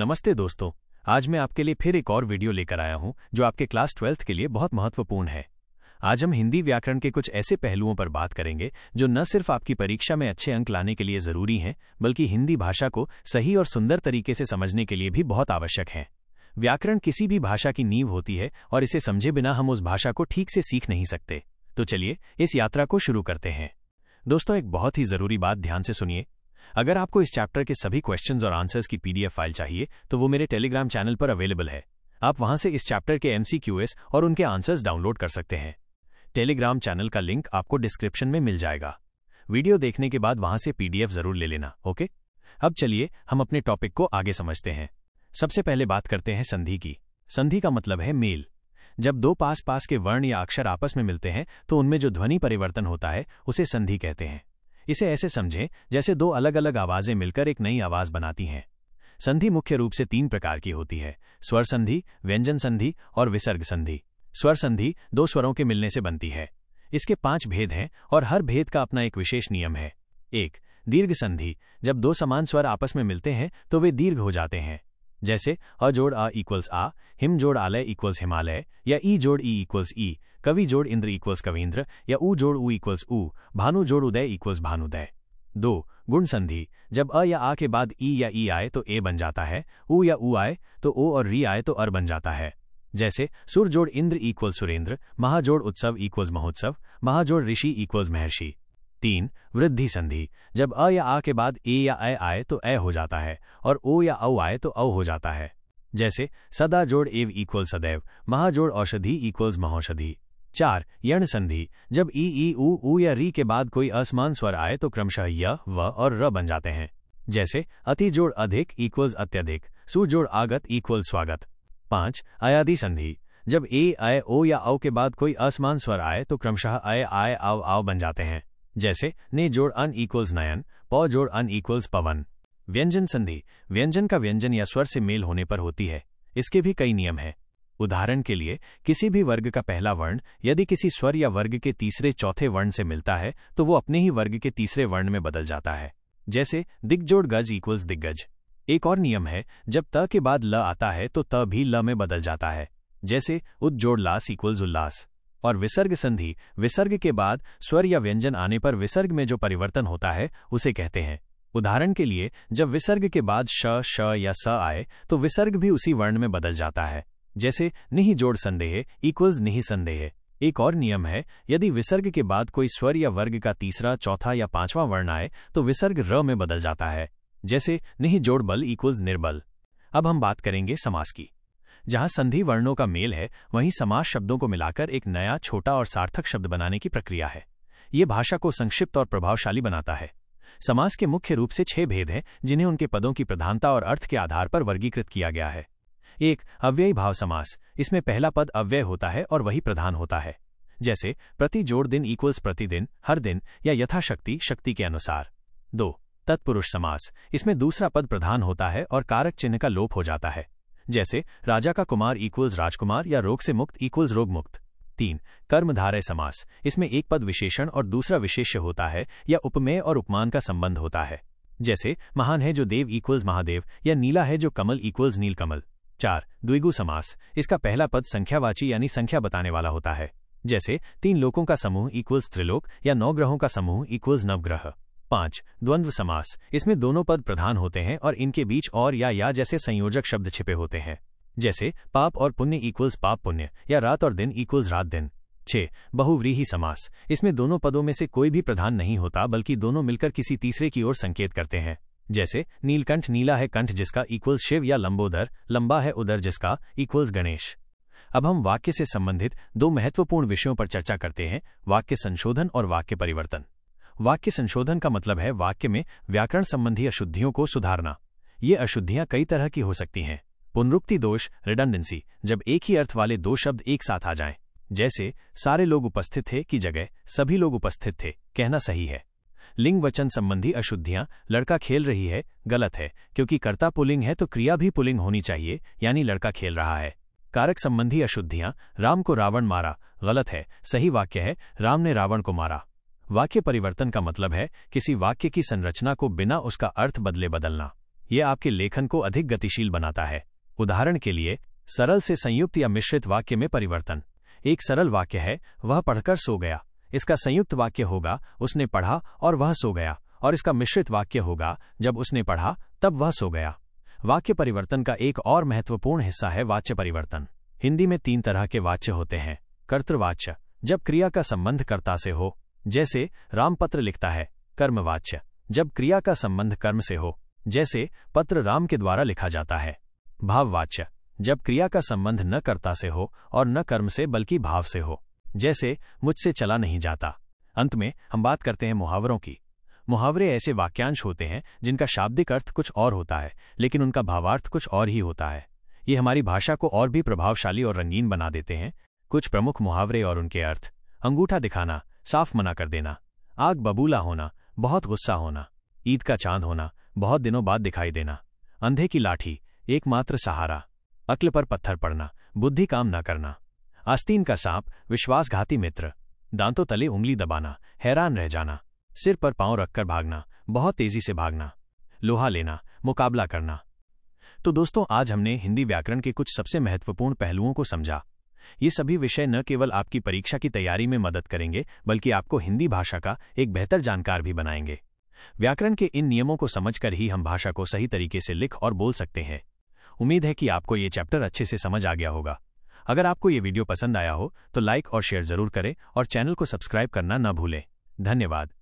नमस्ते दोस्तों, आज मैं आपके लिए फिर एक और वीडियो लेकर आया हूं जो आपके क्लास 12th के लिए बहुत महत्वपूर्ण है। आज हम हिंदी व्याकरण के कुछ ऐसे पहलुओं पर बात करेंगे जो न सिर्फ आपकी परीक्षा में अच्छे अंक लाने के लिए जरूरी हैं, बल्कि हिंदी भाषा को सही और सुंदर तरीके से समझने के लिए भी बहुत आवश्यक हैं। व्याकरण किसी भी भाषा की नींव होती है और इसे समझे बिना हम उस भाषा को ठीक से सीख नहीं सकते। तो चलिए इस यात्रा को शुरू करते हैं। दोस्तों, एक बहुत ही जरूरी बात ध्यान से सुनिए। अगर आपको इस चैप्टर के सभी क्वेश्चंस और आंसर्स की पीडीएफ फाइल चाहिए तो वो मेरे टेलीग्राम चैनल पर अवेलेबल है। आप वहां से इस चैप्टर के एमसीक्यूएस और उनके आंसर्स डाउनलोड कर सकते हैं। टेलीग्राम चैनल का लिंक आपको डिस्क्रिप्शन में मिल जाएगा। वीडियो देखने के बाद वहां से पीडीएफ जरूर ले लेना, ओके? अब चलिए हम अपने टॉपिक को आगे समझते हैं। सबसे पहले बात करते हैं संधि की। संधि का मतलब है मेल। जब दो पास पास के वर्ण या अक्षर आपस में मिलते हैं तो उनमें जो ध्वनि परिवर्तन होता है उसे संधि कहते हैं। इसे ऐसे समझें जैसे दो अलग अलग आवाजें मिलकर एक नई आवाज बनाती हैं। संधि मुख्य रूप से 3 प्रकार की होती है: स्वर संधि, व्यंजन संधि और विसर्ग संधि। स्वर संधि 2 स्वरों के मिलने से बनती है। इसके 5 भेद हैं और हर भेद का अपना एक विशेष नियम है। 1. दीर्घ संधि। जब 2 समान स्वर आपस में मिलते हैं तो वे दीर्घ हो जाते हैं, जैसे अ जोड़ अ इक्वल्स आ, हिम जोड़ आलय इक्वल्स हिमालय, या ई जोड़ ई इक्वल्स ई, कवि जोड़ इंद्र इक्वल्स कवींद्र, या ऊ जोड़ ऊ इक्वल्स ऊ, भानु जोड़ उदय इक्वल्स भानुदय। 2. गुण संधि। जब अ या आ के बाद ई या ई आए तो ए बन जाता है, ऊ या ऊ आए तो ओ और री आए तो अर बन जाता है, जैसे सुर जोड़ इंद्र इक्वल्स सुरेंद्र, महा जोड़ उत्सव इक्वल्स महोत्सव, महा जोड़ ऋषि इक्वल्स महर्षि। 3. वृद्धि संधि। जब अ या आ के बाद ए या ए आए तो ए हो जाता है और ओ या औ आए तो औ हो जाता है, जैसे सदा जोड़ एव इक्वल सदैव, महा जोड़ औषधि इक्वल्स महौषधि। 4. यण संधि। जब ई ऊ या री के बाद कोई असमान स्वर आए तो क्रमशः य, व और र बन जाते हैं, जैसे अति जोड़ अधिक इक्वल्स अत्यधिक, सु जोड़ आगत इक्वल स्वागत। 5. अयादि संधि। जब ए आय ओ या औ के बाद कोई असमान स्वर आए तो क्रमशः अय आय आव आव बन जाते हैं, जैसे ने जोड़ अन इक्वल्स नयन, प जोड़ अन इक्वल्स पवन। व्यंजन संधि। व्यंजन का व्यंजन या स्वर से मेल होने पर होती है। इसके भी कई नियम हैं। उदाहरण के लिए, किसी भी वर्ग का पहला वर्ण यदि किसी स्वर या वर्ग के तीसरे चौथे वर्ण से मिलता है तो वो अपने ही वर्ग के तीसरे वर्ण में बदल जाता है, जैसे दिग जोड़ गज इक्वल्स दिग्गज। एक और नियम है, जब त के बाद ल आता है तो त भी ल में बदल जाता है, जैसे उद जोड़ लास इक्वल्स उल्लास। और विसर्ग संधि। विसर्ग के बाद स्वर या व्यंजन आने पर विसर्ग में जो परिवर्तन होता है उसे कहते हैं। उदाहरण के लिए, जब विसर्ग के बाद श, श या स आए तो विसर्ग भी उसी वर्ण में बदल जाता है, जैसे निहि जोड़ संदेह इक्वल्स निहि संदेह। एक और नियम है, यदि विसर्ग के बाद कोई स्वर या वर्ग का तीसरा, चौथा या 5वां वर्ण आए तो विसर्ग र में बदल जाता है, जैसे निहि जोड़ बल इक्वल्स निर्बल। अब हम बात करेंगे समास की। जहां संधि वर्णों का मेल है वहीं समास शब्दों को मिलाकर एक नया, छोटा और सार्थक शब्द बनाने की प्रक्रिया है। ये भाषा को संक्षिप्त और प्रभावशाली बनाता है। समास के मुख्य रूप से 6 भेद हैं जिन्हें उनके पदों की प्रधानता और अर्थ के आधार पर वर्गीकृत किया गया है। 1. अव्ययी भाव समास। इसमें पहला पद अव्यय होता है और वही प्रधान होता है, जैसे प्रति जोड़ दिन इक्वल्स प्रतिदिन, हर दिन या यथाशक्ति, शक्ति के अनुसार। 2. तत्पुरुष समास। इसमें दूसरा पद प्रधान होता है और कारक चिन्ह का लोप हो जाता है, जैसे राजा का कुमार इक्वल्स राजकुमार या रोग से मुक्त इक्वल्स रोग मुक्त। 3. कर्मधारय समास। इसमें एक पद विशेषण और दूसरा विशेष्य होता है या उपमेय और उपमान का संबंध होता है, जैसे महान है जो देव इक्वल्स महादेव या नीला है जो कमल इक्वल्स नीलकमल। 4. द्विगु समास। इसका पहला पद संख्यावाची यानी संख्या बताने वाला होता है, जैसे 3 लोकों का समूह इक्वल्स त्रिलोक या 9 ग्रहों का समूह इक्वल्स नवग्रह। 5. द्वंद्व समास। इसमें दोनों पद प्रधान होते हैं और इनके बीच और या जैसे संयोजक शब्द छिपे होते हैं, जैसे पाप और पुण्य इक्वल्स पाप पुण्य या रात और दिन इक्वल्स रात दिन। 6. बहुव्रीहि समास। इसमें दोनों पदों में से कोई भी प्रधान नहीं होता बल्कि दोनों मिलकर किसी तीसरे की ओर संकेत करते हैं, जैसे नीलकंठ नीला है कंठ जिसका इक्वल्स शिव या लंबोदर लंबा है उदर जिसका इक्वल्स गणेश। अब हम वाक्य से संबंधित 2 महत्वपूर्ण विषयों पर चर्चा करते हैं: वाक्य संशोधन और वाक्य परिवर्तन। वाक्य संशोधन का मतलब है वाक्य में व्याकरण संबंधी अशुद्धियों को सुधारना। ये अशुद्धियां कई तरह की हो सकती हैं। पुनरुक्ति दोष, रिडंडेंसी, जब एक ही अर्थ वाले 2 शब्द एक साथ आ जाएं, जैसे सारे लोग उपस्थित थे की जगह सभी लोग उपस्थित थे कहना सही है। लिंग वचन संबंधी अशुद्धियां, लड़का खेल रही है गलत है क्योंकि कर्ता पुल्लिंग है तो क्रिया भी पुल्लिंग होनी चाहिए, यानी लड़का खेल रहा है। कारक संबंधी अशुद्धियां, राम को रावण मारा गलत है, सही वाक्य है राम ने रावण को मारा। वाक्य परिवर्तन का मतलब है किसी वाक्य की संरचना को बिना उसका अर्थ बदले बदलना। ये आपके लेखन को अधिक गतिशील बनाता है। उदाहरण के लिए, सरल से संयुक्त या मिश्रित वाक्य में परिवर्तन। एक सरल वाक्य है, वह पढ़कर सो गया। इसका संयुक्त वाक्य होगा, उसने पढ़ा और वह सो गया। और इसका मिश्रित वाक्य होगा, जब उसने पढ़ा तब वह सो गया। वाक्य परिवर्तन का एक और महत्वपूर्ण हिस्सा है वाच्य परिवर्तन। हिंदी में 3 तरह के वाच्य होते हैं। कर्तृवाच्य, जब क्रिया का संबंध कर्ता से हो, जैसे राम पत्र लिखता है। कर्मवाच्य, जब क्रिया का संबंध कर्म से हो, जैसे पत्र राम के द्वारा लिखा जाता है। भाववाच्य, जब क्रिया का संबंध न कर्ता से हो और न कर्म से बल्कि भाव से हो, जैसे मुझसे चला नहीं जाता। अंत में हम बात करते हैं मुहावरों की। मुहावरे ऐसे वाक्यांश होते हैं जिनका शाब्दिक अर्थ कुछ और होता है, लेकिन उनका भावार्थ कुछ और ही होता है। ये हमारी भाषा को और भी प्रभावशाली और रंगीन बना देते हैं। कुछ प्रमुख मुहावरे और उनके अर्थ: अंगूठा दिखाना, साफ मना कर देना। आग बबूला होना, बहुत गुस्सा होना। ईद का चांद होना, बहुत दिनों बाद दिखाई देना। अंधे की लाठी, एकमात्र सहारा। अक्ल पर पत्थर पड़ना, बुद्धि काम न करना। आस्तीन का सांप, विश्वासघाती मित्र। दांतों तले उंगली दबाना, हैरान रह जाना। सिर पर पांव रखकर भागना, बहुत तेजी से भागना। लोहा लेना, मुकाबला करना। तो दोस्तों, आज हमने हिंदी व्याकरण के कुछ सबसे महत्वपूर्ण पहलुओं को समझा। ये सभी विषय न केवल आपकी परीक्षा की तैयारी में मदद करेंगे, बल्कि आपको हिंदी भाषा का एक बेहतर जानकार भी बनाएंगे। व्याकरण के इन नियमों को समझकर ही हम भाषा को सही तरीके से लिख और बोल सकते हैं। उम्मीद है कि आपको ये चैप्टर अच्छे से समझ आ गया होगा। अगर आपको ये वीडियो पसंद आया हो तो लाइक और शेयर जरूर करें और चैनल को सब्सक्राइब करना न भूलें। धन्यवाद।